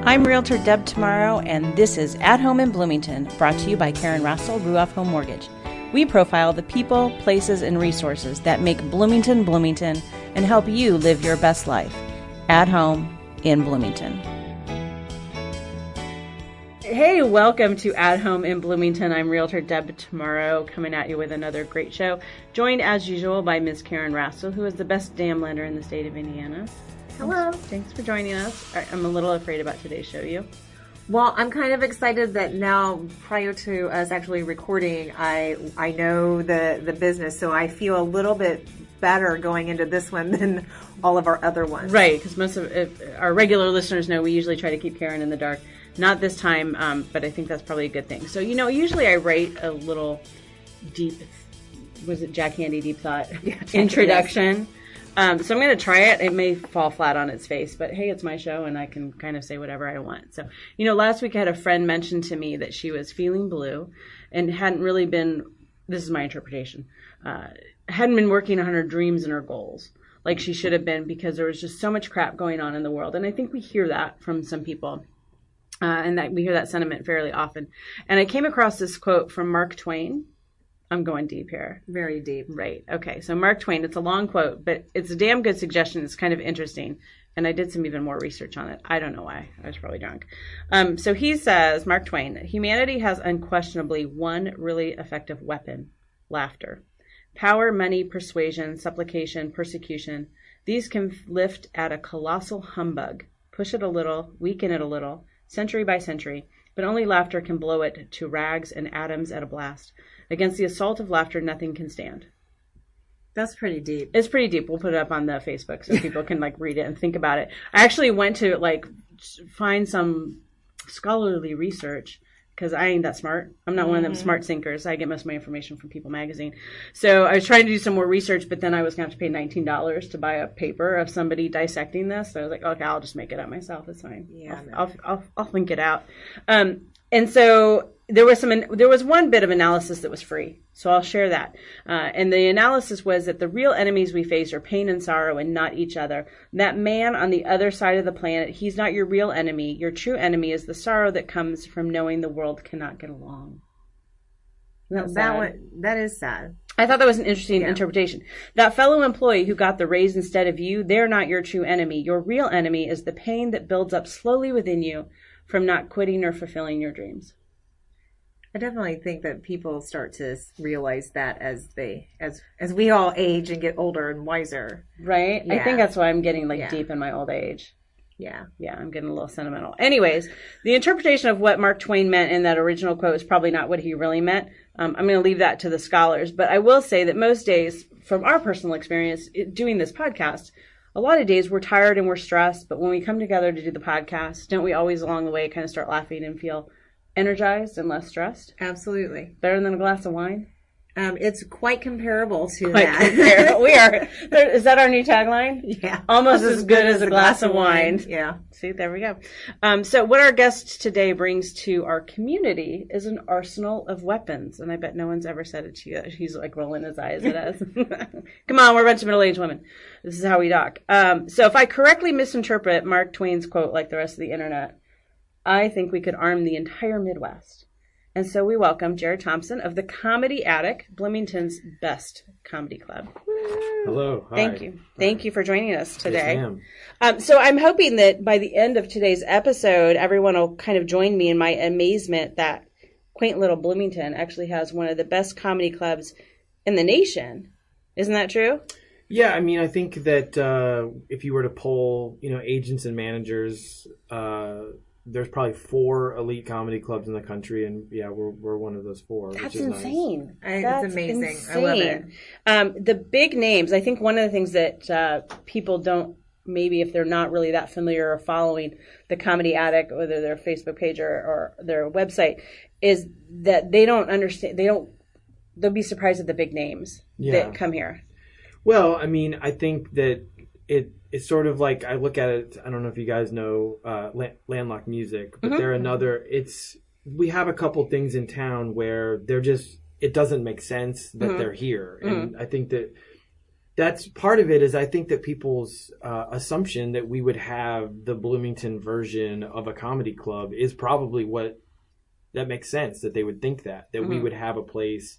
I'm Realtor Deb Tomorrow, and this is At Home in Bloomington, brought to you by Karen Russell, Ruoff Home Mortgage. We profile the people, places, and resources that make Bloomington, Bloomington, and help you live your best life. At Home in Bloomington. Hey, welcome to At Home in Bloomington. I'm Realtor Deb Tomorrow, coming at you with another great show, joined as usual by Ms. Karen Russell, who is the best damn lender in the state of Indiana. Hello. Thanks for joining us. I'm a little afraid about today's show. You? Well, I'm kind of excited that now, prior to us actually recording, I know the business, so I feel a little bit better going into this one than all of our other ones. Right, because most of our regular listeners know we usually try to keep Karen in the dark. Not this time, but I think that's probably a good thing. So, usually I write a little deep, was it Jack Handy deep thought introduction. So I'm going to try it. It may fall flat on its face, but hey, it's my show and I can kind of say whatever I want. So, last week I had a friend mention to me that she was feeling blue and hadn't really been, this is my interpretation, hadn't been working on her dreams and her goals like she should have been because there was just so much crap going on in the world. And I think we hear that from some people. And that we hear that sentiment fairly often. And I came across this quote from Mark Twain. I'm going deep here. Very deep. Right. Okay. So Mark Twain, it's a long quote, but it's a damn good suggestion. It's kind of interesting. And I did some even more research on it. I don't know why. I was probably drunk. So he says, Mark Twain, humanity has unquestionably one really effective weapon, laughter. Power, money, persuasion, supplication, persecution. These can lift at a colossal humbug, push it a little, weaken it a little, century by century, but only laughter can blow it to rags and atoms at a blast. Against the assault of laughter, nothing can stand. That's pretty deep. It's pretty deep. We'll put it up on the Facebook so people can read it and think about it. I actually went to find some scholarly research because I ain't that smart. I'm not one of them smart thinkers. I get most of my information from People Magazine. So I was trying to do some more research, but then I was going to have to pay $19 to buy a paper of somebody dissecting this. So I was like, okay, I'll just make it up myself. It's fine. Yeah, I'll link it out. And so there was one bit of analysis that was free. So I'll share that. And the analysis was that the real enemies we face are pain and sorrow and not each other. That man on the other side of the planet, he's not your real enemy. Your true enemy is the sorrow that comes from knowing the world cannot get along. That is sad. I thought that was an interesting interpretation. That fellow employee who got the raise instead of you, they're not your true enemy. Your real enemy is the pain that builds up slowly within you from not quitting or fulfilling your dreams. I definitely think that people start to realize that as we all age and get older and wiser. Right? Yeah. I think that's why I'm getting deep in my old age. Yeah. Yeah, I'm getting a little sentimental. Anyways, the interpretation of what Mark Twain meant in that original quote is probably not what he really meant. I'm going to leave that to the scholars. But I will say that most days, from our personal experience doing this podcast, a lot of days we're tired and we're stressed. But when we come together to do the podcast, don't we always along the way kind of start laughing and feel energized and less stressed? Absolutely. Better than a glass of wine? It's quite comparable to that. We are. Is that our new tagline? Yeah. Almost as good as a glass of wine. Yeah. See, there we go. So what our guest today brings to our community is an arsenal of weapons. And I bet no one's ever said it to you. He's rolling his eyes at us. Come on, we're a bunch of middle-aged women. This is how we talk. So if I correctly misinterpret Mark Twain's quote like the rest of the internet, I think we could arm the entire Midwest. And so we welcome Jared Thompson of the Comedy Attic, Bloomington's best comedy club. Hello. Hi. Thank you. Thank you for joining us today. Yes, ma'am. So I'm hoping that by the end of today's episode, everyone will kind of join me in my amazement that quaint little Bloomington actually has one of the best comedy clubs in the nation. Isn't that true? Yeah, I mean, I think that if you were to poll, agents and managers, there's probably 4 elite comedy clubs in the country, and we're one of those 4. That's which is insane. Nice. That's amazing. Insane. I love it. The big names. I think one of the things that people don't, maybe if they're not really that familiar or following the Comedy Attic, whether their Facebook page or their website, is that they don't understand. They'll be surprised at the big names that come here. Well, I mean, I think that it's sort of like, I look at it, I don't know if you guys know Landlocked Music, but they're another, we have a couple things in town where it doesn't make sense that they're here. And I think that that's part of it. Is I think that people's assumption that we would have the Bloomington version of a comedy club is probably what that makes sense, that they would think that we would have a place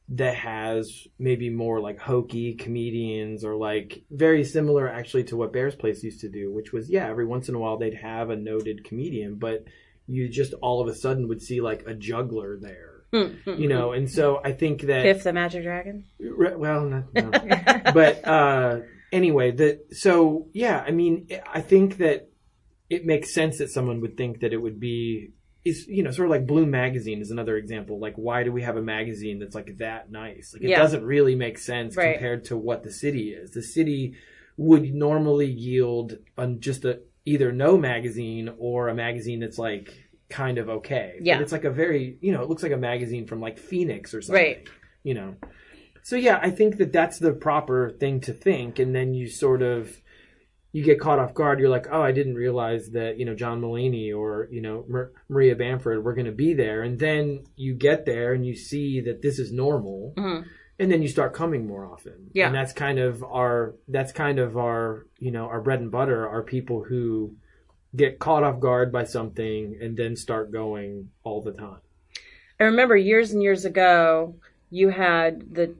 that has maybe more like hokey comedians, or like very similar actually to what Bear's Place used to do, which was, every once in a while they'd have a noted comedian, but you just all of a sudden would see like a juggler there. And so I think that Fifth the Magic Dragon. Well, no. But anyway, I mean, I think that it makes sense that someone would think that it would be, sort of like Bloom Magazine is another example. Like, why do we have a magazine that's like that nice? Like, it doesn't really make sense compared to what the city is. The city would normally yield on just either no magazine or a magazine that's like kind of okay. Yeah. But it's like a very, it looks like a magazine from like Phoenix or something. Right. So I think that that's the proper thing to think. And then you you get caught off guard. You're like, oh, I didn't realize that, John Mulaney or, Maria Bamford were going to be there. And then you get there and you see that this is normal. Mm-hmm. And then you start coming more often. Yeah. And that's kind of our our bread and butter are people who get caught off guard by something and then start going all the time. I remember years and years ago, you had the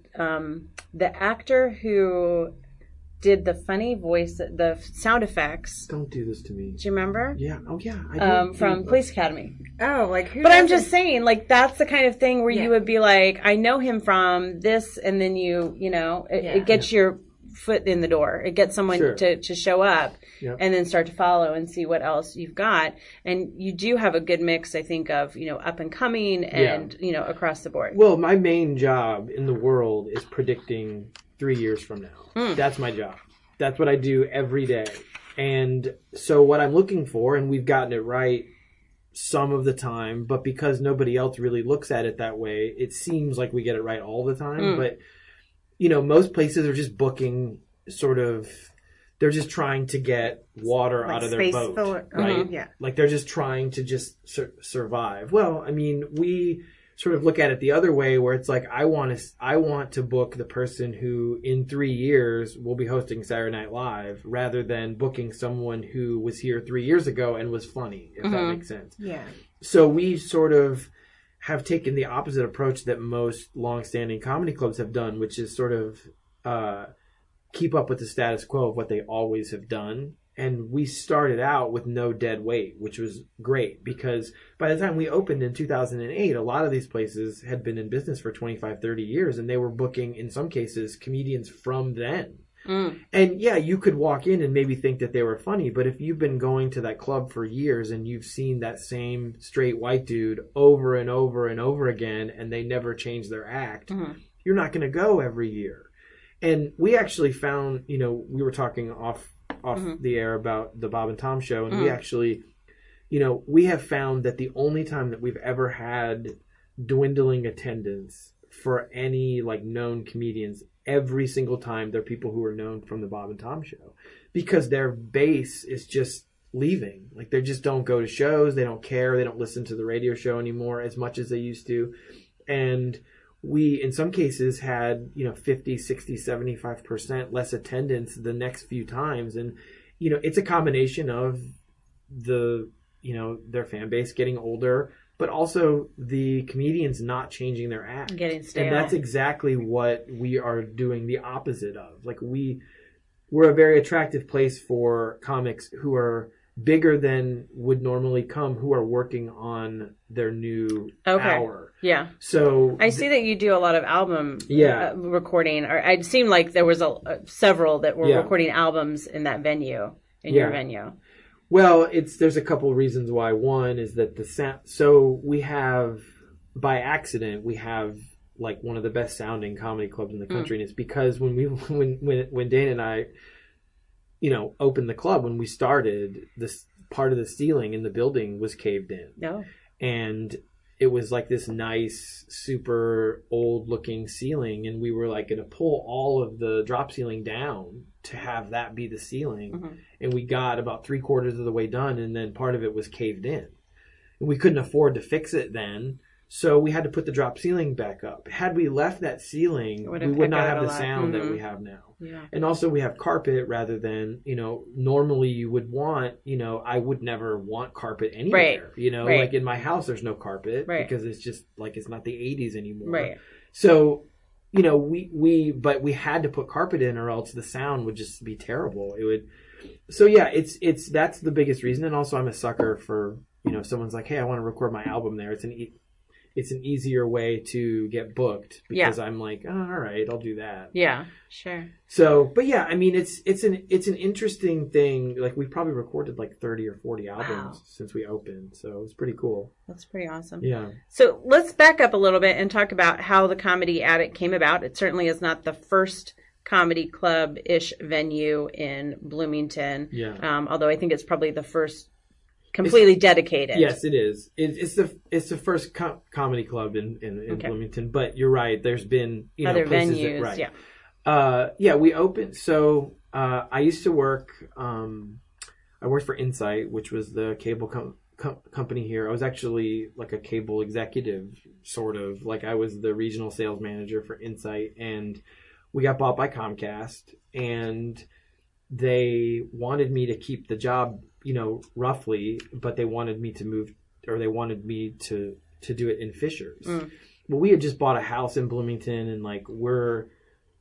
actor who did the funny voice, the sound effects. Don't do this to me. Do you remember? Yeah. Oh, yeah. I do. From Police Academy. Oh, like who? But I'm just saying, like, that's the kind of thing where you would be like, I know him from this, and then it gets your foot in the door. It gets someone to show up and then start to follow and see what else you've got. And you do have a good mix, I think, of, up and coming and, across the board. Well, my main job in the world is predicting 3 years from now. That's my job. That's what I do every day. And so what I'm looking for, and we've gotten it right some of the time, but because nobody else really looks at it that way, it seems like we get it right all the time. But most places are just booking they're just trying to get water out of their boat, right? Yeah. Like they're just trying to just survive. Well, I mean, we sort of look at it the other way where it's like, I want to book the person who in 3 years will be hosting Saturday Night Live rather than booking someone who was here 3 years ago and was funny, if that makes sense. Yeah. So we sort of have taken the opposite approach that most longstanding comedy clubs have done, which is sort of keep up with the status quo of what they always have done. And we started out with no dead weight, which was great because by the time we opened in 2008, a lot of these places had been in business for 25, 30 years, and they were booking, in some cases, comedians from then. And you could walk in and maybe think that they were funny, but if you've been going to that club for years and you've seen that same straight white dude over and over and over again, and they never change their act, you're not going to go every year. And we actually found, we were talking off the air about the Bob and Tom show, and we actually, we have found that the only time that we've ever had dwindling attendance for any like known comedians, every single time they're people who are known from the Bob and Tom show, because their base is just leaving. Like they just don't go to shows, they don't care, they don't listen to the radio show anymore as much as they used to. And we, in some cases, had, 50, 60, 75% less attendance the next few times. And, it's a combination of their fan base getting older, but also the comedians not changing their act. Getting stale. And that's exactly what we are doing the opposite of. Like we're a very attractive place for comics who are bigger than would normally come, who are working on their new hour. Yeah. So I see that you do a lot of album recording. Or it seemed like there was several that were recording albums in that venue, your venue. Well, there's a couple of reasons why. One is that the sound. So we have, by accident, like one of the best sounding comedy clubs in the country, and it's because when Dayna and I, opened the club, when we started, this part of the ceiling in the building was caved in. No. And it was like this nice, super old looking ceiling. And we were like going to pull all of the drop ceiling down to have that be the ceiling. And we got about 3/4 of the way done. And then part of it was caved in. And we couldn't afford to fix it then. So we had to put the drop ceiling back up. Had we left that ceiling, we would not have the sound that we have now. Yeah. And also we have carpet rather than, normally you would want, I would never want carpet anywhere. Right. Like in my house, there's no carpet because it's just like, it's not the 80s anymore. Right. So, but we had to put carpet in or else the sound would just be terrible. It would. So yeah, that's the biggest reason. And also I'm a sucker for, someone's like, hey, I want to record my album there. It's an easier way to get booked because I'm like, oh, all right, I'll do that. Yeah, sure. So, but yeah, I mean, it's an interesting thing. Like we probably recorded like 30 or 40 albums since we opened. So it was pretty cool. That's pretty awesome. Yeah. So let's back up a little bit and talk about how the Comedy Attic came about. It certainly is not the first comedy club-ish venue in Bloomington. Yeah. Although I think it's probably the first completely dedicated. Yes, it is. It's the first comedy club in Bloomington. But you're right. There's been other places venues. That, right. Yeah, we opened. So I used to work. I worked for Insight, which was the cable company here. I was actually like a cable executive, sort of. Like I was the regional sales manager for Insight, and we got bought by Comcast, and they wanted me to keep the job, roughly, but they wanted me to move, or they wanted me to do it in Fishers. Well, we had just bought a house in Bloomington, and like we're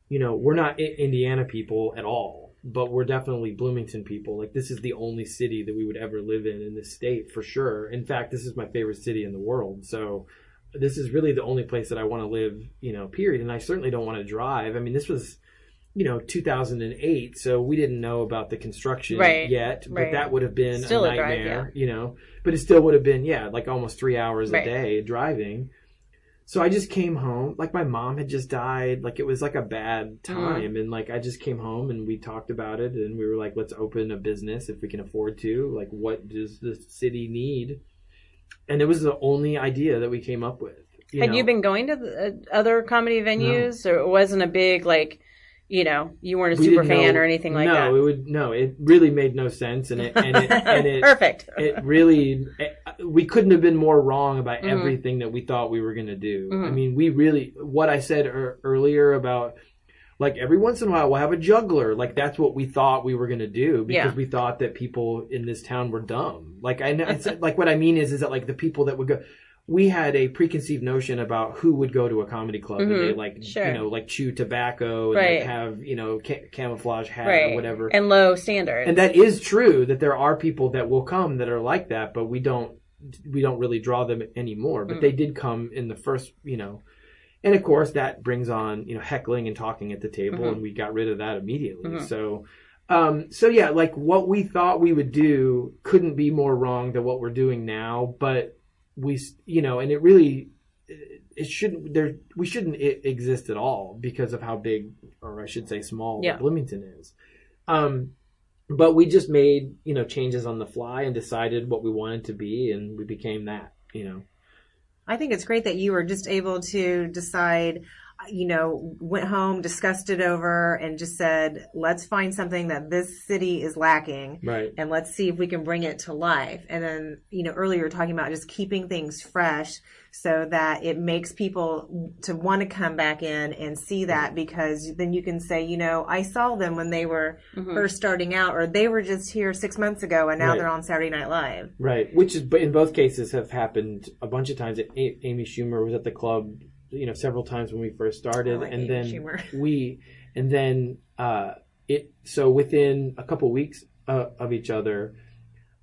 not Indiana people at all, but we're definitely Bloomington people. Like this is the only city that we would ever live in this state for sure. In fact, this is my favorite city in the world. So this is really the only place that I want to live, period. And I certainly don't want to drive. I mean, this was 2008, so we didn't know about the construction yet, but that would have been still a nightmare, but it still would have been, like almost 3 hours a day driving. So I just came home, like my mom had just died, like it was like a bad time. And like, I just came home and we talked about it and we were like, let's open a business if we can afford to, like, what does the city need? And it was the only idea that we came up with. Had you been going to the other comedy venues, or it wasn't a big, like, you weren't a super fan or anything like that? No, it really made no sense, and it perfect. It really, we couldn't have been more wrong about everything that we thought we were going to do. I mean, we really, what I said earlier about, like, every once in a while we'll have a juggler. Like, that's what we thought we were going to do because we thought that people in this town were dumb. Like, I know, it's like, what I mean is that like the people that would go. We had a preconceived notion about who would go to a comedy club and they like, like chew tobacco and like have, camouflage hat or whatever. And low standards. And that is true that there are people that will come that are like that, but we don't really draw them anymore. But they did come in the first, and of course that brings on, heckling and talking at the table, and we got rid of that immediately. So yeah, like what we thought we would do couldn't be more wrong than what we're doing now, but we, and it really, we shouldn't exist at all because of how big, or I should say small, Bloomington is. But we just made, changes on the fly and decided what we wanted to be, and we became that, I think it's great that you were just able to decide, went home, discussed it over, and just said, let's find something that this city is lacking. Right. And let's see if we can bring it to life. And then, earlier you were talking about just keeping things fresh so that it makes people to want to come back in and see that, because then you can say, I saw them when they were first starting out, or they were just here 6 months ago and now they're on Saturday Night Live. Right. Which is, but in both cases have happened a bunch of times. Amy Schumer was at the club several times when we first started, and then so within a couple weeks of each other,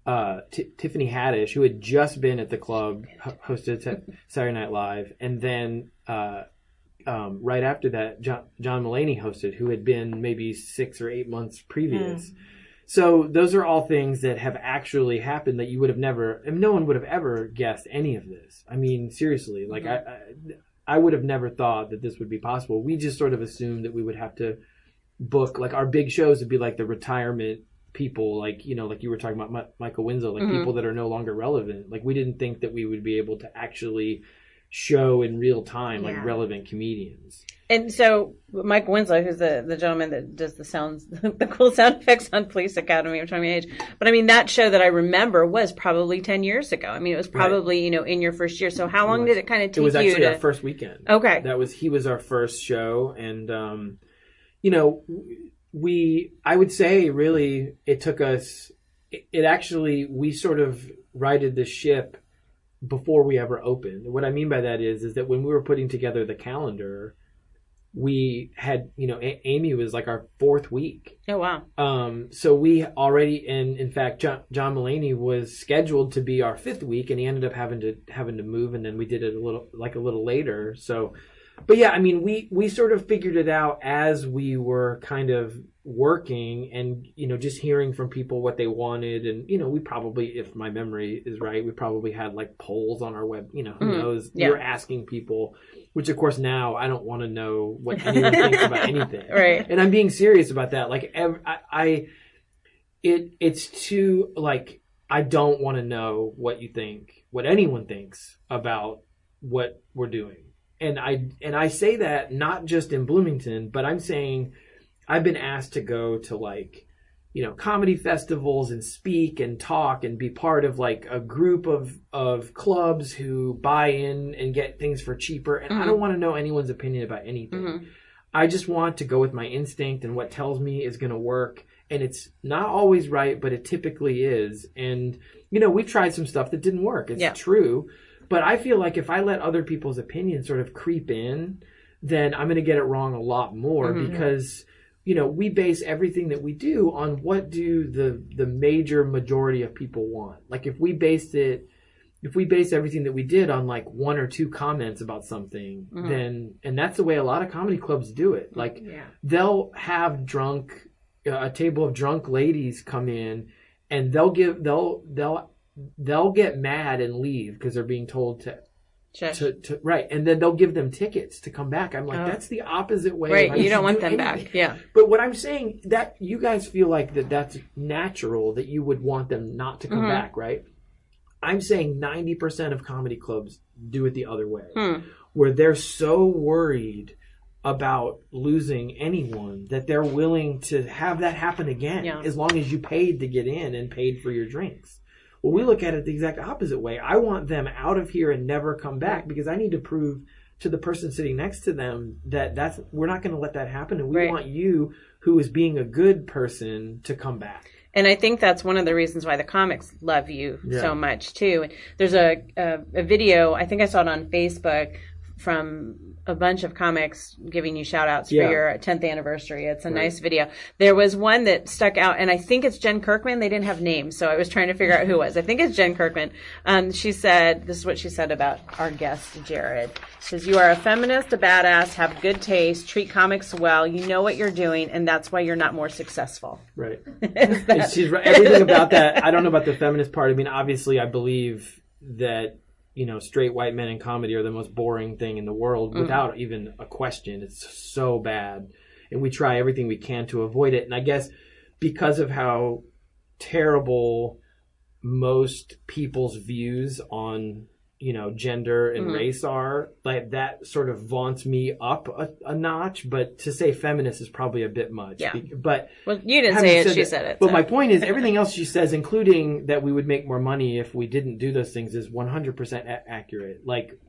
Tiffany Haddish, who had just been at the club, hosted Saturday Night Live, and then right after that, John Mulaney hosted, who had been maybe 6 or 8 months previous. So those are all things that have actually happened that you would have never, and no one would have ever guessed any of this. I mean, seriously, like I would have never thought that this would be possible. We just sort of assumed that we would have to book, like, our big shows would be like the retirement people, like, like you were talking about Michael Winslow, like people that are no longer relevant. Like, we didn't think that we would be able to actually show in real time, like Yeah. relevant comedians. And so Mike Winslow, who's the gentleman that does the sounds, the cool sound effects on Police Academy, I'm showing my age. But I mean, that show that I remember was probably 10 years ago. I mean, it was probably, in your first year. So how long did it kind of take you to... It was actually our first weekend. Okay. He was our first show. And, I would say really it took us, we sort of righted the ship before we ever opened. What I mean by that is that when we were putting together the calendar, we had, Amy was like our fourth week. Oh, wow. So we already, and in fact, John Mulaney was scheduled to be our fifth week, and he ended up having to move, and then we did it a little later. So, but yeah, I mean, we sort of figured it out as we were kind of working and, just hearing from people what they wanted. And, we probably, if my memory is right, we probably had like polls on our web, who knows? Yeah. We were asking people, which of course now I don't want to know what anyone thinks about anything. Right. And I'm being serious about that. Like it's too, like, I don't want to know what you think, what anyone thinks about what we're doing. And I say that not just in Bloomington, but I'm saying I've been asked to go to like, comedy festivals and speak and talk and be part of like a group of clubs who buy in and get things for cheaper. And I don't want to know anyone's opinion about anything. Mm-hmm. I just want to go with my instinct and what tells me is going to work. And it's not always right, but it typically is. And, we've tried some stuff that didn't work. It's true. But I feel like if I let other people's opinions sort of creep in, then I'm going to get it wrong a lot more because, we base everything that we do on what do the major majority of people want. Like if we base everything that we did on like one or two comments about something, then, and that's the way a lot of comedy clubs do it. Like they'll have a table of drunk ladies come in and they'll get mad and leave because they're being told to right, and then they'll give them tickets to come back. I'm like, that's the opposite way. Right, you don't want them back. Yeah. But what I'm saying, that you guys feel like that's natural, that you would want them not to come back, right? I'm saying 90% of comedy clubs do it the other way, where they're so worried about losing anyone that they're willing to have that happen again as long as you paid to get in and paid for your drinks. Well, we look at it the exact opposite way. I want them out of here and never come back because I need to prove to the person sitting next to them that we're not going to let that happen. And we want you, who is being a good person, to come back. And I think that's one of the reasons why the comics love you so much, too. There's a video, I think I saw it on Facebook, from a bunch of comics giving you shout outs for your 10th anniversary. It's a nice video. There was one that stuck out, and I think it's Jen Kirkman. They didn't have names, so I was trying to figure out who it was. I think it's Jen Kirkman. She said, this is what she said about our guest, Jared. She says, "You are a feminist, a badass, have good taste, treat comics well, you know what you're doing, and that's why you're not more successful." Right. She's right. Everything about that, I don't know about the feminist part. I mean, obviously, I believe that straight white men in comedy are the most boring thing in the world without even a question. It's so bad. And we try everything we can to avoid it. And I guess because of how terrible most people's views on, gender and race are, like that sort of vaunts me up a notch. But to say feminist is probably a bit much. Yeah. But well, you didn't say it, she said it. But my point is, everything else she says, including that we would make more money if we didn't do those things, is 100% accurate. Like,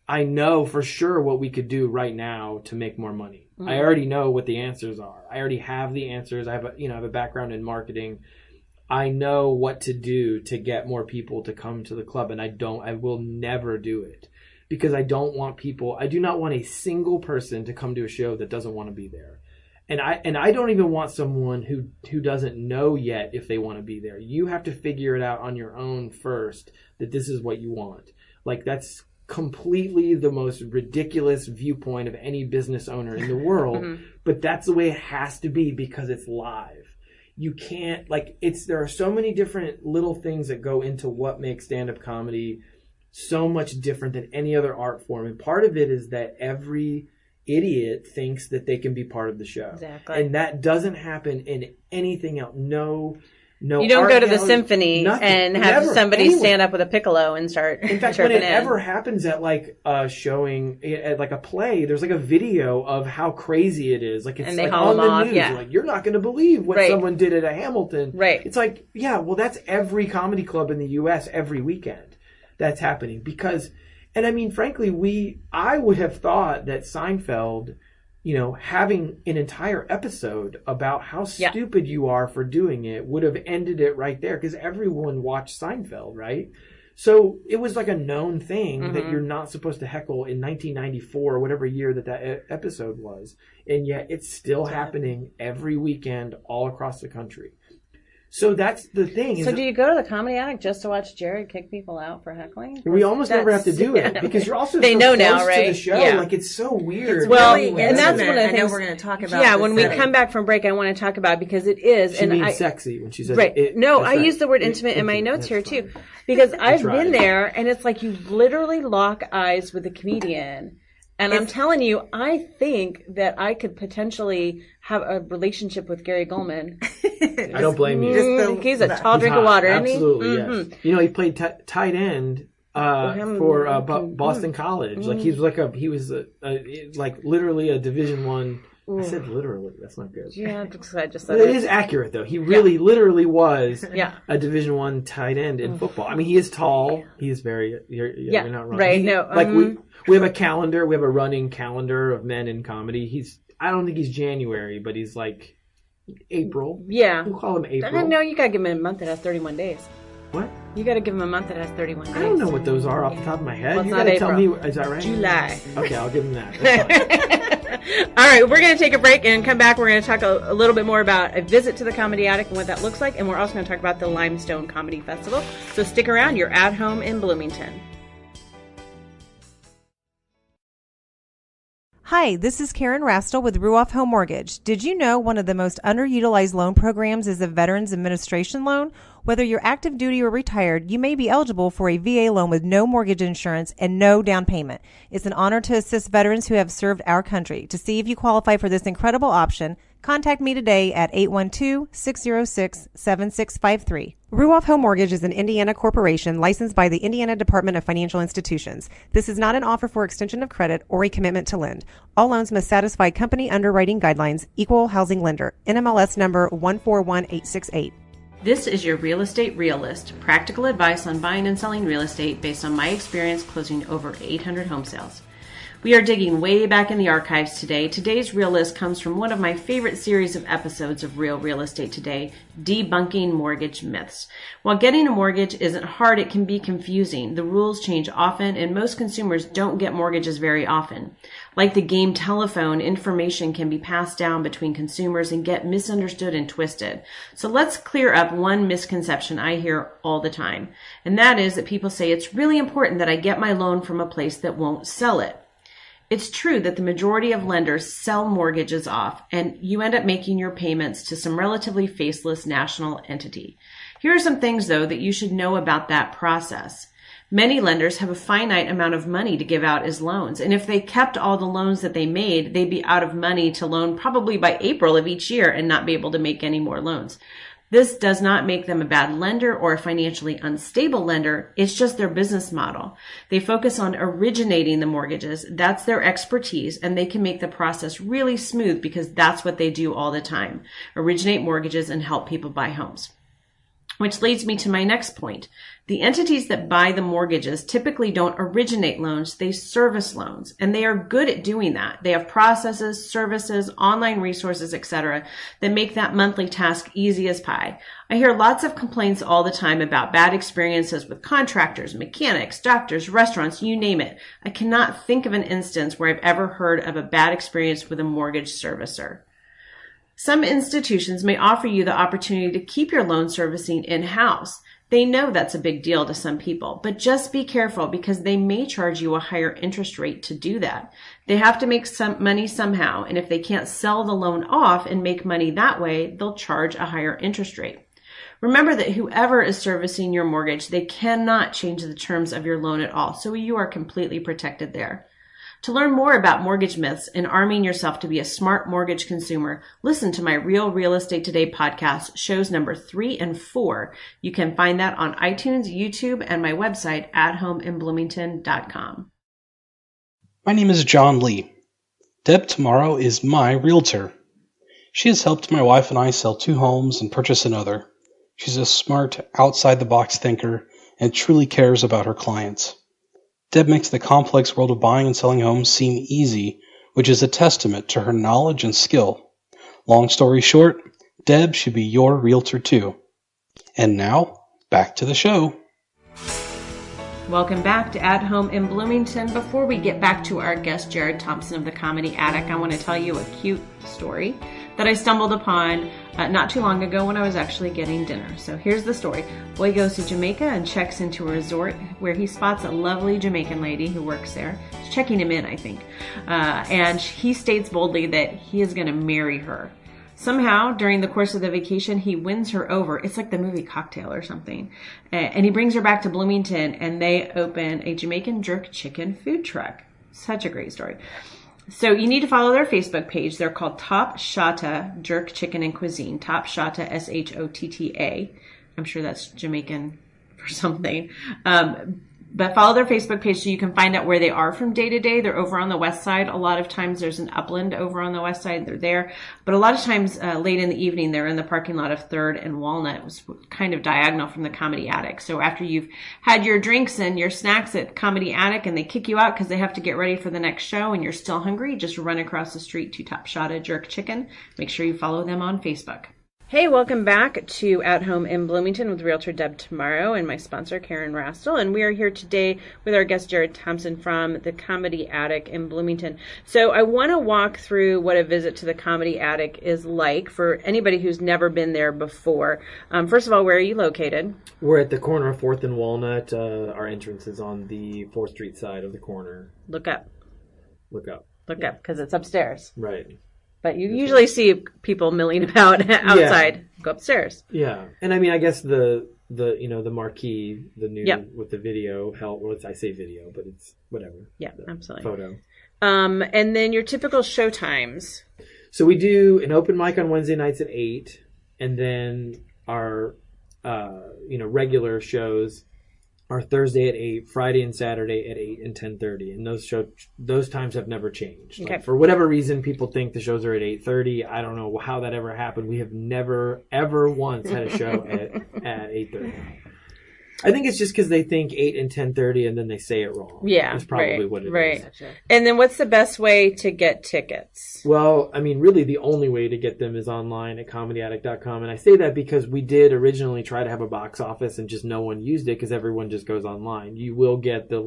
I know for sure what we could do right now to make more money. I already know what the answers are. I already have the answers. I have a background in marketing. I know what to do to get more people to come to the club, and I will never do it because I do not want a single person to come to a show that doesn't want to be there. And I don't even want someone who doesn't know yet if they want to be there. You have to figure it out on your own first, that this is what you want. Like, that's completely the most ridiculous viewpoint of any business owner in the world, but that's the way it has to be because it's live. You can't, there are so many different little things that go into what makes stand-up comedy so much different than any other art form. And part of it is that every idiot thinks that they can be part of the show. Exactly. And that doesn't happen in anything else. No no. You don't art go to the galleries, symphony nothing. and have Never. somebody Anywhere. stand up with a piccolo and start In fact, when it ever happens at like a showing, at like a play, there's like a video of how crazy it is. Like it's And they like haul on them the off, news. yeah. Like, you're not going to believe what Right. someone did at a Hamilton. Right. It's like, yeah, well, that's every comedy club in the U.S. every weekend that's happening. Because, and I mean, frankly, I would have thought that Seinfeld, you know, having an entire episode about how stupid you are for doing it would have ended it right there, because everyone watched Seinfeld, right? So it was like a known thing that you're not supposed to heckle in 1994 or whatever year that episode was. And yet it's still happening every weekend all across the country. So that's the thing. So do you go to the Comedy Attic just to watch Jared kick people out for heckling? We almost never have to do it because you're also they so know close now, right? to the show. Yeah. Like, it's so weird. Well, really and that's one of the intimate. things I know we're going to talk about. Yeah, this when we setting. come back from break, I want to talk about, because it is. She and means sexy when she says right. it. No, That's I right. use the word intimate in my notes here too, because I've right. been there, and it's like you literally lock eyes with a comedian. And I'm telling you, I think that I could potentially have a relationship with Gary Goldman. I don't blame you. He's a tall drink of water, isn't he? Absolutely, yes. You know, he played tight end for Boston College. Like, he was like literally a Division I. I said literally. That's not good. Yeah, I just said it is accurate though. He really, literally was Yeah. a Division I tight end in football. I mean, he is tall. He is very. You're not wrong. Right. No. Like we have a calendar. We have a running calendar of men in comedy. I don't think he's January, but he's like April. Yeah. We'll call him April. No, you got to give him a month that has 31 days. What? You got to give him a month that has 31 days. I don't know what those are off the top of my head. Well, You it's got not to tell me. April. Is that right? July. Okay, I'll give him that. That's fine. All right, we're going to take a break and come back. We're going to talk a little bit more about a visit to the Comedy Attic and what that looks like. And we're also going to talk about the Limestone Comedy Festival. So stick around. You're at home in Bloomington. Hi, this is Karen Rastel with Ruoff Home Mortgage. Did you know one of the most underutilized loan programs is a Veterans Administration loan? Whether you're active duty or retired, you may be eligible for a VA loan with no mortgage insurance and no down payment. It's an honor to assist veterans who have served our country. To see if you qualify for this incredible option, contact me today at 812-606-7653. Ruoff Home Mortgage is an Indiana corporation licensed by the Indiana Department of Financial Institutions. This is not an offer for extension of credit or a commitment to lend. All loans must satisfy company underwriting guidelines, equal housing lender, NMLS number 141868. This is your Real Estate Realist, practical advice on buying and selling real estate based on my experience closing over 800 home sales. We are digging way back in the archives today. Today's Real List comes from one of my favorite series of episodes of Real Estate Today, Debunking Mortgage Myths. While getting a mortgage isn't hard, it can be confusing. The rules change often, and most consumers don't get mortgages very often. Like the game telephone, information can be passed down between consumers and get misunderstood and twisted. So let's clear up one misconception I hear all the time, and that is that people say it's really important that I get my loan from a place that won't sell it. It's true that the majority of lenders sell mortgages off, and you end up making your payments to some relatively faceless national entity. Here are some things, though, that you should know about that process. Many lenders have a finite amount of money to give out as loans, and if they kept all the loans that they made, they'd be out of money to loan probably by April of each year and not be able to make any more loans. This does not make them a bad lender or a financially unstable lender. It's just their business model. They focus on originating the mortgages. That's their expertise, and they can make the process really smooth because that's what they do all the time. Originate mortgages and help people buy homes. Which leads me to my next point. The entities that buy the mortgages typically don't originate loans, they service loans, and they are good at doing that. They have processes, services, online resources, etc. that make that monthly task easy as pie. I hear lots of complaints all the time about bad experiences with contractors, mechanics, doctors, restaurants, you name it. I cannot think of an instance where I've ever heard of a bad experience with a mortgage servicer. Some institutions may offer you the opportunity to keep your loan servicing in-house. They know that's a big deal to some people, but just be careful because they may charge you a higher interest rate to do that. They have to make some money somehow, and if they can't sell the loan off and make money that way, they'll charge a higher interest rate. Remember that whoever is servicing your mortgage, they cannot change the terms of your loan at all, so you are completely protected there. To learn more about mortgage myths and arming yourself to be a smart mortgage consumer, listen to my Real Estate Today podcast, shows number 3 and 4. You can find that on iTunes, YouTube, and my website, athomeinbloomington.com. My name is John Lee. Deb Tomorrow is my realtor. She has helped my wife and I sell 2 homes and purchase another. She's a smart, outside-the-box thinker and truly cares about her clients. Deb makes the complex world of buying and selling homes seem easy, which is a testament to her knowledge and skill. Long story short, Deb should be your realtor too. And now, back to the show. Welcome back to At Home in Bloomington. Before we get back to our guest, Jared Thompson of the Comedy Attic, I want to tell you a cute story that I stumbled upon not too long ago when I was actually getting dinner. So here's the story. Boy goes to Jamaica and checks into a resort where he spots a lovely Jamaican lady who works there. She's checking him in, I think. And he states boldly that he is going to marry her. Somehow, during the course of the vacation, he wins her over. It's like the movie Cocktail or something. And he brings her back to Bloomington, and they open a Jamaican jerk chicken food truck. Such a great story. So you need to follow their Facebook page. They're called Top Shotta Jerk Chicken and Cuisine. Top Shotta, Shotta. I'm sure that's Jamaican for something. But follow their Facebook page so you can find out where they are from day to day. They're over on the west side. A lot of times there's an upland over on the west side. They're there. But a lot of times late in the evening, they're in the parking lot of 3rd and Walnut. It was kind of diagonal from the Comedy Attic. So after you've had your drinks and your snacks at Comedy Attic and they kick you out because they have to get ready for the next show and you're still hungry, just run across the street to Top Shotta Jerk Chicken. Make sure you follow them on Facebook. Hey, welcome back to At Home in Bloomington with Realtor Deb Tomorrow and my sponsor, Karen Rastel. And we are here today with our guest, Jared Thompson from the Comedy Attic in Bloomington. So I want to walk through what a visit to the Comedy Attic is like for anybody who's never been there before. First of all, where are you located? We're at the corner of 4th and Walnut. Our entrance is on the 4th Street side of the corner. Look up. Look up, because it's upstairs. Right. But you usually see people milling about outside. Yeah. Go upstairs. Yeah, and I mean, I guess the marquee, the new with the video help. Well, I say video, but it's whatever. Yeah, absolutely. Photo. And then your typical show times. So we do an open mic on Wednesday nights at 8, and then our regular shows are Thursday at 8, Friday and Saturday at 8 and 10:30, and those times have never changed. Okay. Like, for whatever reason, people think the shows are at 8:30. I don't know how that ever happened. We have never ever once had a show at 8:30. I think it's just because they think 8 and 10:30, and then they say it wrong. Yeah, that's probably what it is. Right. And then what's the best way to get tickets? Well, I mean, really the only way to get them is online at comedyattic.com. And I say that because we did originally try to have a box office and just no one used it because everyone just goes online. You will get the,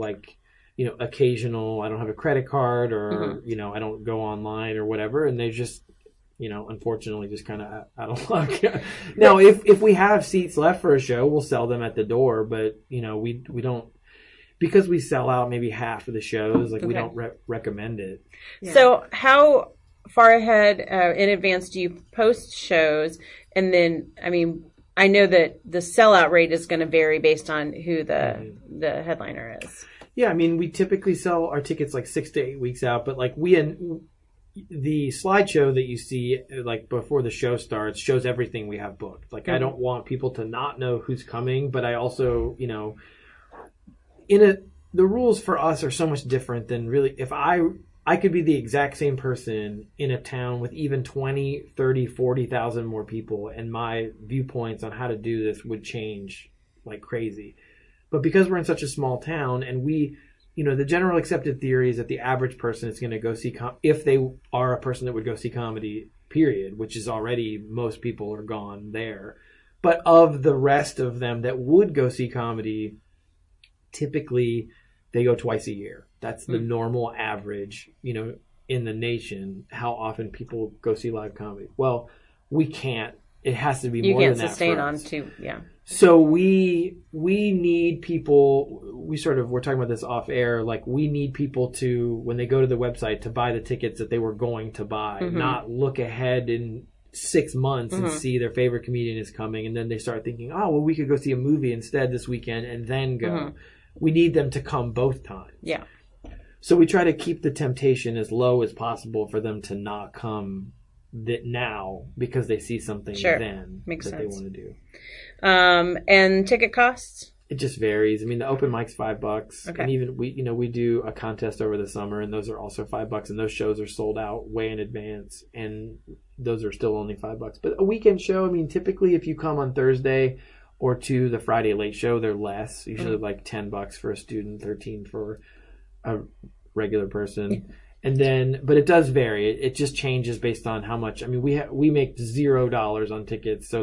occasional, I don't have a credit card or, I don't go online or whatever. And they just, unfortunately just kind of out of luck. Now, if we have seats left for a show, we'll sell them at the door. But, we don't, because we sell out maybe half of the shows, we don't recommend it. Yeah. So how far ahead in advance do you post shows? And then, I mean, I know that the sellout rate is going to vary based on who the headliner is. Yeah, I mean, we typically sell our tickets 6 to 8 weeks out, but the slideshow that you see before the show starts shows everything we have booked. I don't want people to not know who's coming, but I also, the rules for us are so much different than really if I could be the exact same person in a town with even 20, 30, 40,000 more people, and my viewpoints on how to do this would change like crazy. But because we're in such a small town, and the general accepted theory is that the average person is going to go see, if they are a person that would go see comedy, period, which is already, most people are gone there. But of the rest of them that would go see comedy, typically they go twice a year. That's the normal average, in the nation, how often people go see live comedy. Well, we can't. It has to be more than that. You can't sustain on to, yeah. So we need people, we're talking about this off air, we need people to, when they go to the website, to buy the tickets that they were going to buy, not look ahead in 6 months and see their favorite comedian is coming, and then they start thinking, oh, well, we could go see a movie instead this weekend and then go. We need them to come both times. Yeah. So we try to keep the temptation as low as possible for them to not come now because they see something then Makes that sense. they want to do. And ticket costs? It just varies. I mean, the open mic's $5, Okay. and even we do a contest over the summer, and those are also $5, and those shows are sold out way in advance, and those are still only $5. But a weekend show, I mean, typically if you come on Thursday or to the Friday late show, they're less. Usually like $10 for a student, $13 for a regular person. And then, but it does vary. It just changes based on how much. I mean, we make $0 on tickets, so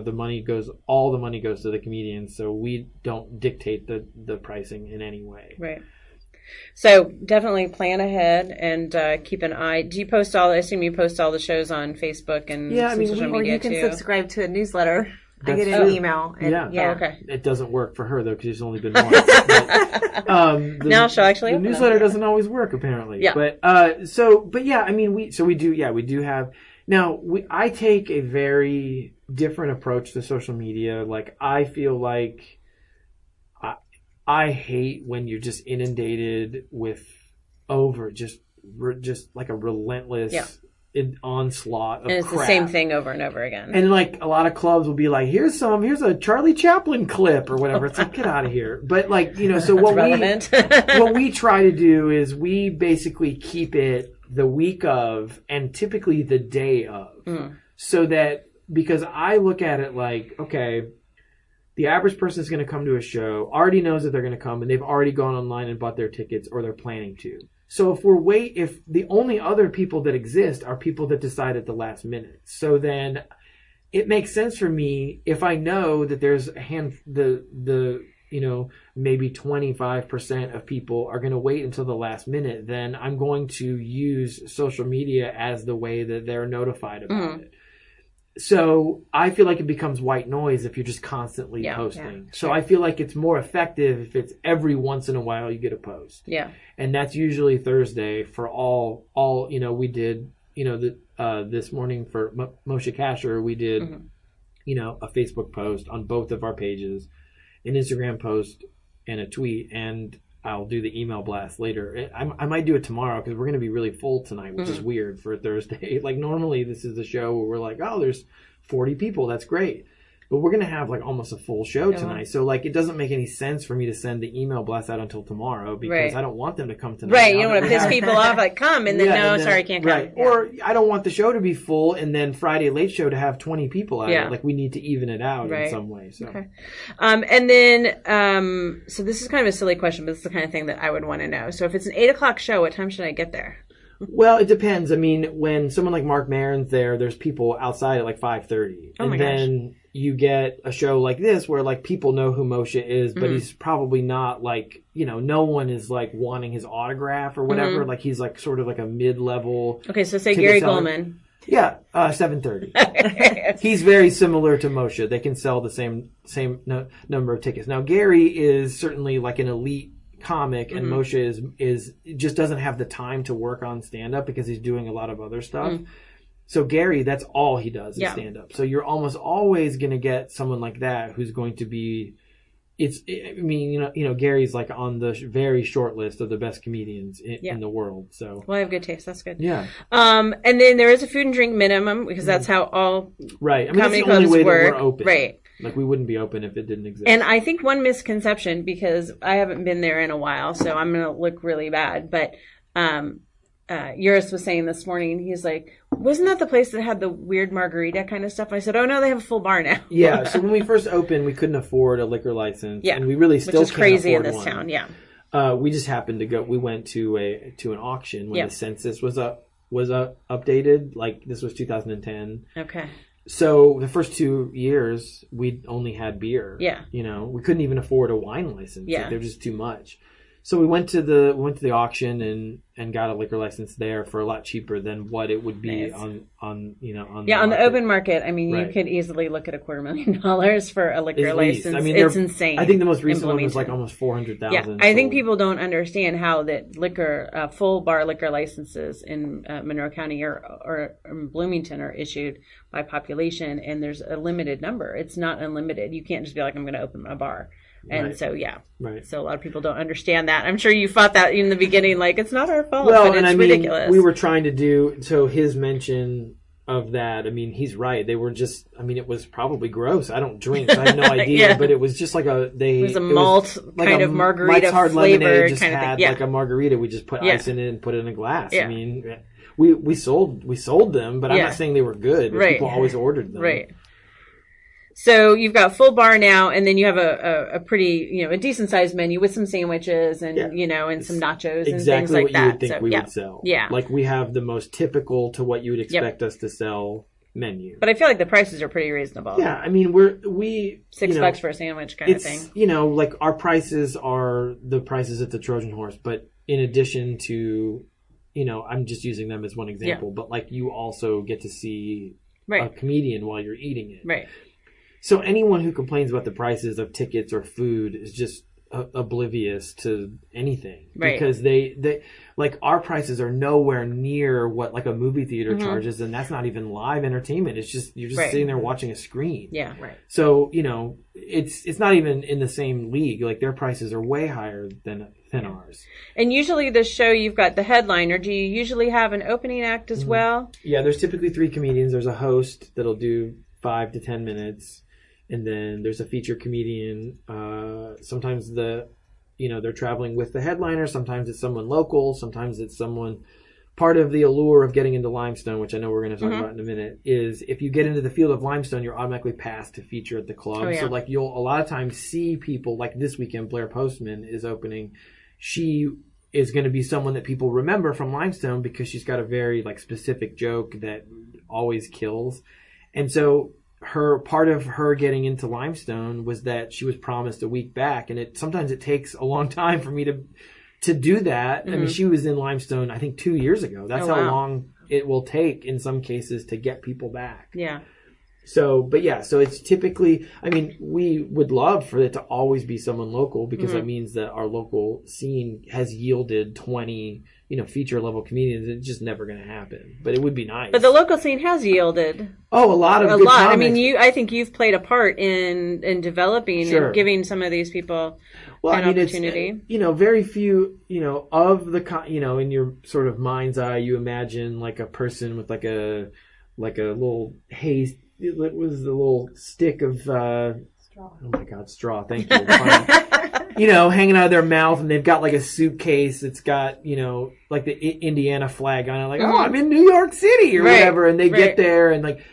all the money goes to the comedians. So we don't dictate the pricing in any way. Right. So definitely plan ahead and keep an eye. Do you post I assume you post all the shows on Facebook and social or media you can too? subscribe to a newsletter. I That's get an true. email. And, Yeah. Oh, okay. It doesn't work for her though because she's only been once. But, Now she'll actually the open them. newsletter doesn't always work apparently. Yeah. But yeah, I mean we do have now. I take a very different approach to social media. Like I feel like I hate when you're just inundated with just like a relentless. Yeah. Onslaught of And it's crap. the same thing over and over again. And like a lot of clubs will be like, here's a Charlie Chaplin clip or whatever. It's like, get out of here. But like, so what we try to do is we basically keep it the week of and typically the day of. So that, because I look at it like, okay, the average person is going to come to a show, already knows that they're going to come and they've already gone online and bought their tickets or they're planning to. So if the only other people that exist are people that decide at the last minute, so then it makes sense for me if I know that there's maybe 25% of people are going to wait until the last minute, then I'm going to use social media as the way that they're notified about it. So I feel like it becomes white noise if you're just constantly posting. Yeah, so I feel like it's more effective if it's every once in a while you get a post. Yeah. And that's usually Thursday for all we did, this morning for Moshe Kasher, we did, a Facebook post on both of our pages, an Instagram post and a tweet, and I'll do the email blast later. I might do it tomorrow because we're going to be really full tonight, which is weird for a Thursday. Like normally this is a show where we're like, oh, there's 40 people. That's great. But we're going to have like almost a full show tonight. So like it doesn't make any sense for me to send the email blast out until tomorrow because I don't want them to come tonight. Right. You don't want to piss people off like come and then sorry, can't come. Right. Yeah. Or I don't want the show to be full and then Friday late show to have 20 people at it. Like we need to even it out in some way. So. Okay. And then so this is kind of a silly question, but it's the kind of thing that I would want to know. So if it's an 8:00 show, what time should I get there? Well, it depends. I mean, when someone like Mark Maron's there's people outside at like 5:30. Oh my gosh. Then you get a show like this where like people know who Moshe is, but he's probably not like, no one is like wanting his autograph or whatever. Like he's like sort of like a mid-level. Okay, so say Gary Goldman. Yeah, 7:30. He's very similar to Moshe. They can sell the same number of tickets. Now Gary is certainly like an elite comic, and Moshe is just doesn't have the time to work on stand-up because he's doing a lot of other stuff. So Gary, that's all he does is stand-up. So you're almost always going to get someone like that who's going to be. Gary's like on the very short list of the best comedians in the world. So well, I have good taste. That's good. Yeah. And then there is a food and drink minimum because that's how all right. I mean, comedy that's the only clubs way work. That we're open. Right. Like we wouldn't be open if it didn't exist. And I think one misconception, because I haven't been there in a while, so I'm going to look really bad. But Uris was saying this morning, he's like, wasn't that the place that had the weird margarita kind of stuff? And I said, oh no, they have a full bar now. Yeah. So when we first opened, we couldn't afford a liquor license. Yeah. And we really still which is can't crazy in afford this one. town. Yeah. We just happened to go. We went to an auction when the census was updated. Like this was 2010. Okay. So the first 2 years we only had beer. Yeah. We couldn't even afford a wine license. Yeah. Like, they're just too much. So we went to the auction and got a liquor license there for a lot cheaper than what it would be on the open market. I mean, Right. you could easily look at $250,000 for a liquor At least. license. I mean, it's insane. I think the most recent in one was like Bloomington. almost 400,000. Yeah, I think people don't understand how that full bar liquor licenses in Monroe County or Bloomington are issued by population, and there's a limited number. It's not unlimited. You can't just be like, I'm going to open a bar. And Right. so, Right. so a lot of people don't understand that. I'm sure you fought that in the beginning, like, it's not our fault, Well, but and it's I mean, ridiculous. we were trying to do, so his mention of that, I mean, he's right. They were just, I mean, it was probably gross. I don't drink, so I have no idea, Yeah. but it was just like it was a malt kind of margarita Mike's Hard flavor Lemonade just kind of had thing. Yeah. like a margarita. We just put Yeah. ice in it and put it in a glass. Yeah. I mean, we sold them, but I'm Yeah. not saying they were good. Right. People always ordered them. Right. So you've got full bar now, and then you have a pretty, a decent sized menu with some sandwiches and, Yeah. and some nachos and Exactly things like what that. you would think So, we yeah. would sell. Yeah. Like we have the most typical to what you would expect us to sell menu. But I feel like the prices are pretty reasonable. Yeah, I mean, we $6 for a sandwich kind of thing. Like our prices are the prices at the Trojan Horse, but in addition to, I'm just using them as one example, but like you also get to see a comedian while you're eating it. Right. So anyone who complains about the prices of tickets or food is just oblivious to anything, right? Because they like our prices are nowhere near what like a movie theater charges, and that's not even live entertainment. It's just you're just sitting there watching a screen. Yeah, right. So it's not even in the same league. Like their prices are way higher than ours. And usually the show you've got the headliner. Do you usually have an opening act as well? Yeah, there's typically 3 comedians. There's a host that'll do 5 to 10 minutes. And then there's a feature comedian. Sometimes they're traveling with the headliner. Sometimes it's someone local. Sometimes it's someone. Part of the allure of getting into Limestone, which I know we're going to talk about in a minute, is if you get into the field of Limestone, you're automatically passed to feature at the club. Oh, yeah. So like you'll a lot of times see people like this weekend. Blair Postman is opening. She is going to be someone that people remember from Limestone because she's got a very like specific joke that always kills, and so. Part of her getting into Limestone was that she was promised a week back, and sometimes it takes a long time for me to do that. I mean, she was in Limestone, I think 2 years ago. That's how long it will take in some cases to get people back. Yeah. So it's typically, I mean, we would love for it to always be someone local because that means that our local scene has yielded 20, feature level comedians. It's just never going to happen, but it would be nice. But the local scene has yielded a lot of good lot. comics. I mean, I think you've played a part in developing and giving some of these people an opportunity. It's, very few, of the, in your sort of mind's eye, you imagine like a person with like a little haze. It was the little stick of straw. Oh my God, straw! Thank you. Hanging out of their mouth, and they've got like a suitcase that's got like the Indiana flag on it. Like, oh, I'm in New York City or whatever, and they get there, and like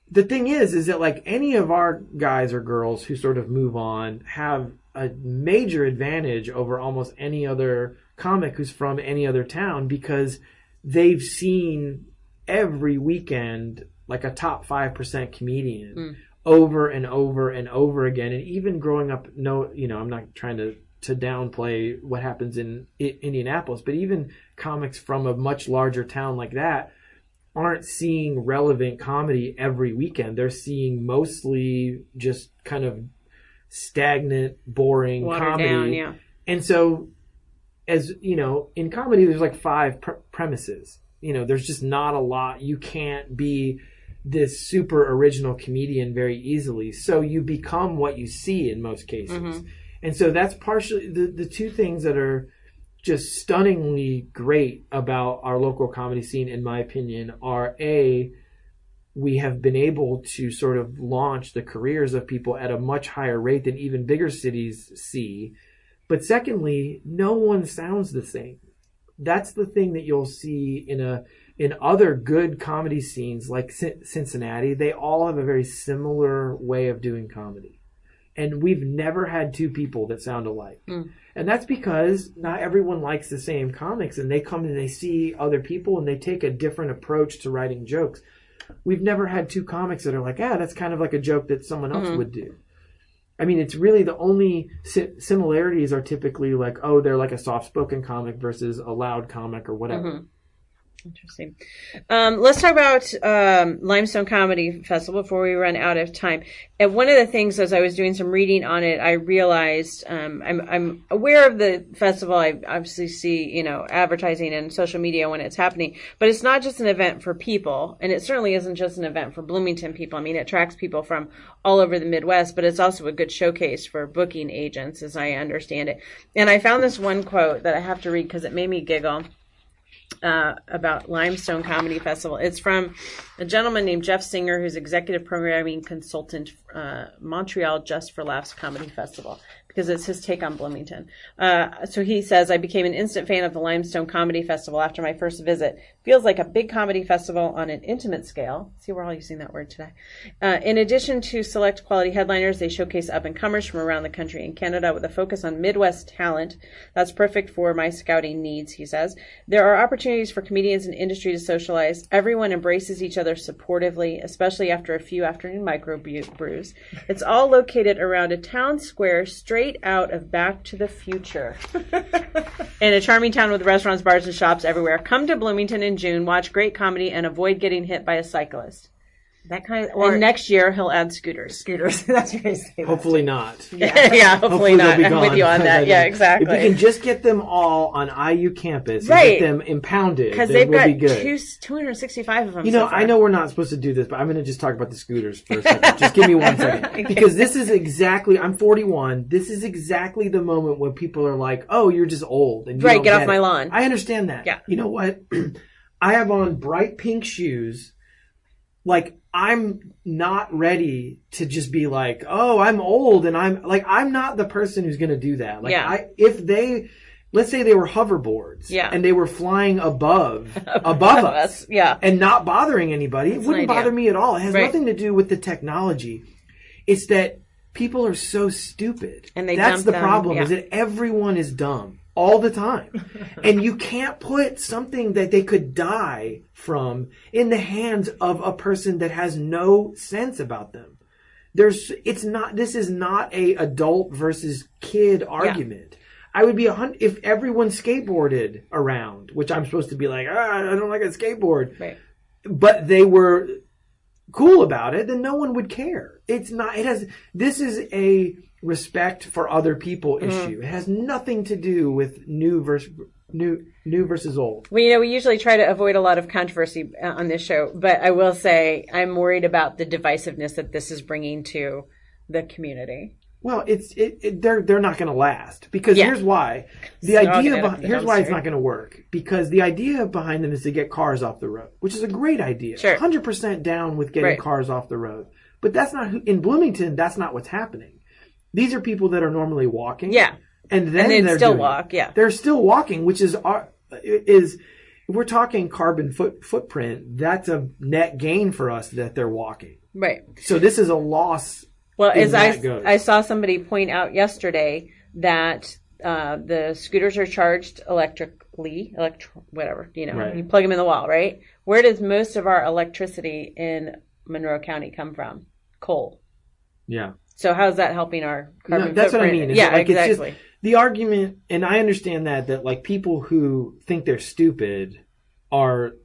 the thing is that like any of our guys or girls who sort of move on have a major advantage over almost any other comic who's from any other town because they've seen every weekend like a top 5% comedian over and over and over again. And even growing up, I'm not trying to downplay what happens in Indianapolis, but even comics from a much larger town like that aren't seeing relevant comedy every weekend. They're seeing mostly just kind of stagnant, boring watered comedy. Down, yeah. And so, as in comedy, there's like 5 premises. There's just not a lot. You can't be this super original comedian very easily. So you become what you see in most cases. And so that's partially the 2 things that are just stunningly great about our local comedy scene, in my opinion, are we have been able to sort of launch the careers of people at a much higher rate than even bigger cities see. But secondly, no one sounds the same. That's the thing that you'll see in other good comedy scenes like Cincinnati. They all have a very similar way of doing comedy. And we've never had 2 people that sound alike. And that's because not everyone likes the same comics, and they come and they see other people and they take a different approach to writing jokes. We've never had 2 comics that are like, that's kind of like a joke that someone else would do. I mean, it's really the only similarities are typically like, they're like a soft-spoken comic versus a loud comic or whatever. Interesting. Let's talk about Limestone Comedy Festival before we run out of time. And one of the things, as I was doing some reading on it, I realized I'm aware of the festival. I obviously see advertising and social media when it's happening, but it's not just an event for people, and it certainly isn't just an event for Bloomington people. I mean, it attracts people from all over the Midwest, but it's also a good showcase for booking agents, as I understand it. And I found this one quote that I have to read because it made me giggle. about Limestone Comedy Festival. It's from a gentleman named Jeff Singer, who's executive programming consultant, Montreal Just for Laughs Comedy Festival, because it's his take on Bloomington. So he says, I became an instant fan of the Limestone Comedy Festival after my first visit. Feels like a big comedy festival on an intimate scale. See, we're all using that word today. In addition to select quality headliners, they showcase up-and-comers from around the country and Canada with a focus on Midwest talent. That's perfect for my scouting needs, he says. There are opportunities for comedians and industry to socialize. Everyone embraces each other supportively, especially after a few afternoon microbrews. It's all located around a town square straight out of Back to the Future. In a charming town with restaurants, bars, and shops everywhere. Come to Bloomington in June, watch great comedy, and avoid getting hit by a cyclist. That kind of, and next year he'll add scooters. That's crazy. Hopefully not. Yeah, hopefully not. I'm with you on that. Yeah, exactly. If you can just get them all on IU campus, right, and get them impounded, because they've got be good. 265 of them. You know, I know we're not supposed to do this, but I'm going to just talk about the scooters for a second. Just give me 1 second, because this is exactly. I'm 41. This is exactly the moment when people are like, "Oh, you're just old," and you right, don't get off it. my lawn. I understand that. Yeah. You know what? I have on bright pink shoes. Like, I'm not ready to just be like, oh, I'm old, and I'm not the person who's going to do that. Like, yeah. Let's say they were hoverboards, yeah, and they were flying above us, yeah, and not bothering anybody, it wouldn't bother me at all. It has nothing to do with the technology. It's that people are so stupid. And that's the problem, is that everyone is dumb all the time. And you can't put something that they could die from in the hands of a person that has no sense about them. This is not a adult versus kid argument. Yeah. I would be if everyone skateboarded around, which I'm supposed to be like, I don't like a skateboard. Right. But they were cool about it, then no one would care. This is a respect for other people issue. It has nothing to do with new versus old. Well, we usually try to avoid a lot of controversy on this show, but I will say I'm worried about the divisiveness that this is bringing to the community. Well, they're not going to last, because here's why. Here's why it's not going to work, because the idea behind them is to get cars off the road, which is a great idea. Sure. 100% down with getting cars off the road. But that's not in Bloomington. That's not what's happening. These are people that are normally walking. Yeah. And then they're still walk. Yeah. They're still walking, which is if we're talking carbon footprint, that's a net gain for us that they're walking. Right. So this is a loss. Well, as I saw somebody point out yesterday that the scooters are charged electrically, whatever, right. You plug them in the wall, right? Where does most of our electricity in Monroe County come from? Coal. Yeah. So how's that helping our carbon footprint? That's what I mean. Yeah, exactly. It's just the argument, and I understand that like people who think they're stupid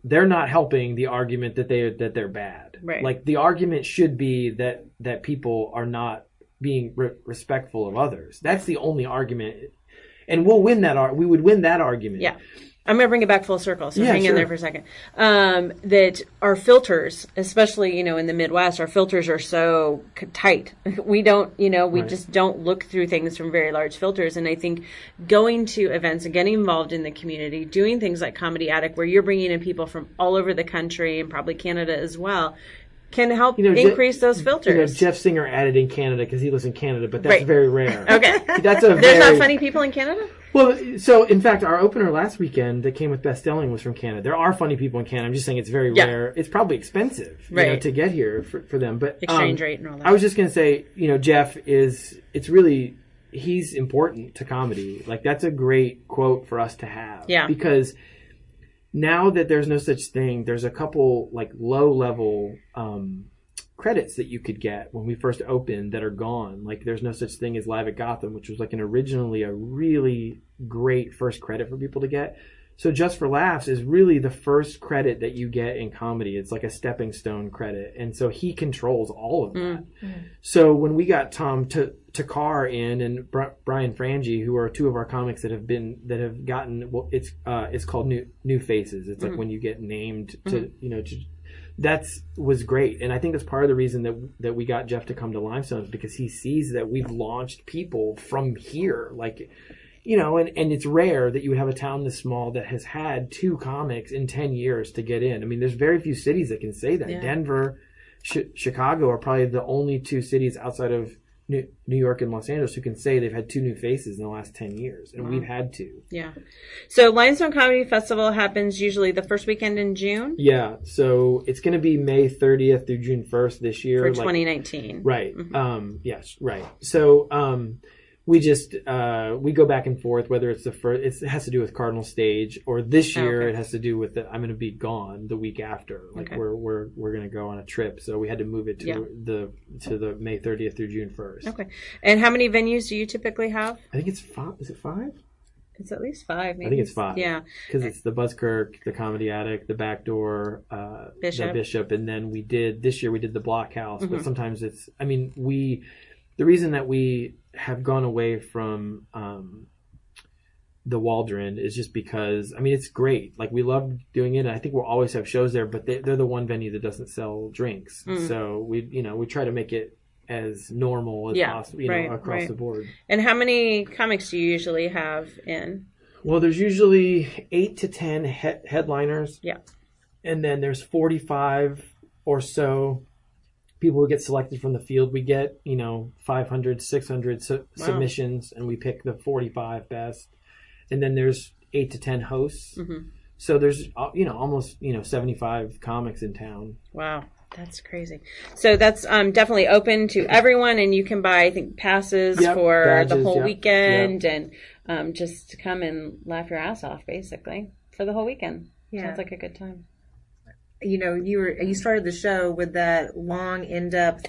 they're not helping the argument that they're bad. Right. Like the argument should be that people are not being respectful of others. That's the only argument, and we'll win that. We would win that argument. Yeah. I'm going to bring it back full circle, so hang in there for a second. That our filters, especially, in the Midwest, our filters are so tight. We don't, we just don't look through things from very large filters. And I think going to events and getting involved in the community, doing things like Comedy Attic, where you're bringing in people from all over the country and probably Canada as well, can help increase those filters. Jeff Singer added in Canada because he lives in Canada, but that's very rare. Okay. There's not funny people in Canada? Well, so in fact, our opener last weekend that came with Best Selling was from Canada. There are funny people in Canada. I'm just saying it's very rare. It's probably expensive to get here for them. But exchange rate and all that. I was just going to say, Jeff he's important to comedy. Like that's a great quote for us to have. Yeah. Because now that there's no such thing, there's a couple like low level credits that you could get when we first opened that are gone. Like there's no such thing as Live at Gotham, which was like originally a really great first credit for people to get. So Just for Laughs is really the first credit that you get in comedy. It's like a stepping stone credit. And so he controls all of that. Mm-hmm. So when we got Tom Takar in and Brian Frangie, who are two of our comics that have gotten, well, it's called New Faces. It's like when you get named to, that was great. And I think that's part of the reason that we got Jeff to come to Limestone, is because he sees that we've launched people from here. Like you know, and it's rare that you would have a town this small that has had 2 comics in 10 years to get in. I mean, there's very few cities that can say that. Yeah. Denver, Chicago are probably the only 2 cities outside of New York and Los Angeles who can say they've had 2 new faces in the last 10 years. And we've had 2. Yeah. So Limestone Comedy Festival happens usually the first weekend in June. Yeah. So it's going to be May 30th through June 1st this year. For 2019. Right. Yes. Right. So, we just we go back and forth whether it's the first. It has to do with Cardinal Stage, or this year it has to do with I'm going to be gone the week after. Like we're going to go on a trip, so we had to move it to the May 30th through June 1st. Okay. And how many venues do you typically have? I think it's 5. Is it 5? It's at least 5. Maybe. I think it's 5. Yeah. Because it's the Buzzkirk, the Comedy Attic, the Backdoor, the Bishop, and then this year we did the Blockhouse. But sometimes it's. I mean, the reason that we have gone away from the Waldron is just because, I mean, it's great. Like, we love doing it, and I think we'll always have shows there, but they're the one venue that doesn't sell drinks. So we try to make it as normal as possible, across the board. And how many comics do you usually have in? Well, there's usually 8 to 10 headliners. Yeah. And then there's 45 or so people who get selected from the field. We get, 500, 600 submissions, and we pick the 45 best. And then there's 8 to 10 hosts. So there's, almost, 75 comics in town. Wow. That's crazy. So that's definitely open to everyone, and you can buy, I think, passes for badges, the whole weekend, and just come and laugh your ass off, basically, for the whole weekend. Yeah. Sounds like a good time. You started the show with that long, in-depth,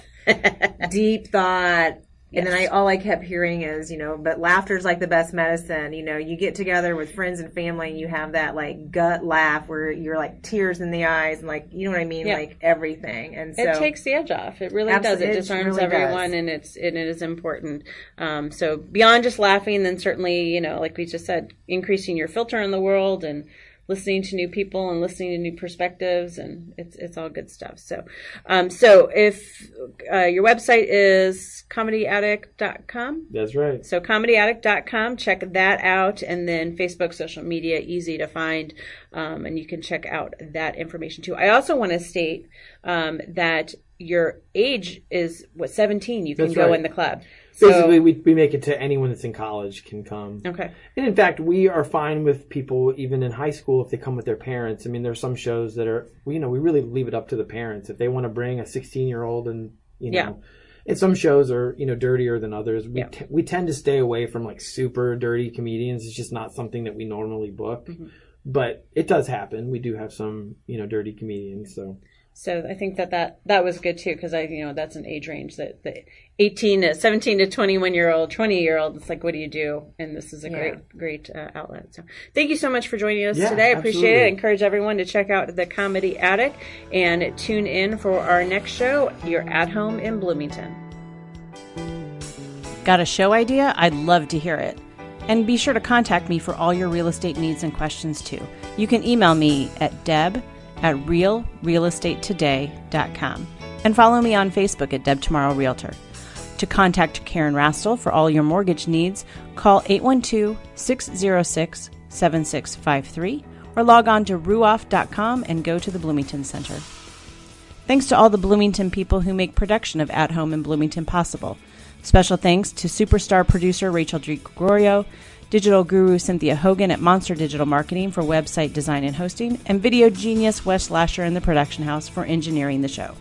deep thought, and then all I kept hearing is, but laughter's like the best medicine. You get together with friends and family, and you have that like gut laugh where you're like tears in the eyes, and like, you know what I mean, like everything. And so it takes the edge off. It really does. It disarms really everyone, and it is important. So beyond just laughing, then certainly, like we just said, increasing your filter in the world and listening to new people and listening to new perspectives, and it's all good stuff. So if your website is comedyaddict.com. That's right. So comedyaddict.com, check that out, and then Facebook, social media, easy to find, and you can check out that information too. I also want to state that your age is 17. You can go in the club. Basically, we make it to anyone that's in college can come. Okay. And in fact, we are fine with people even in high school if they come with their parents. I mean, there's some shows that are, we really leave it up to the parents. If they want to bring a 16-year-old and, and some shows are, dirtier than others. We tend to stay away from like super dirty comedians. It's just not something that we normally book. But it does happen. We do have some, dirty comedians, So I think that was good too, because that's an age range that the 17 to 21-year-old, 20-year-old, it's like, what do you do? And this is a great outlet. So thank you so much for joining us today. I appreciate it. I encourage everyone to check out the Comedy Attic and tune in for our next show. You're at home in Bloomington. Got a show idea? I'd love to hear it. And be sure to contact me for all your real estate needs and questions too. You can email me at deb@realrealestatetoday.com and follow me on Facebook at Deb Tomorrow Realtor. To contact Karen Rastel for all your mortgage needs, call 812-606-7653 or log on to ruoff.com and go to the Bloomington Center. Thanks to all the Bloomington people who make production of At Home in Bloomington possible. Special thanks to superstar producer Rachel G. Gregorio, digital guru Cynthia Hogan at Monster Digital Marketing for website design and hosting, and video genius Wes Lasher in the production house for engineering the show.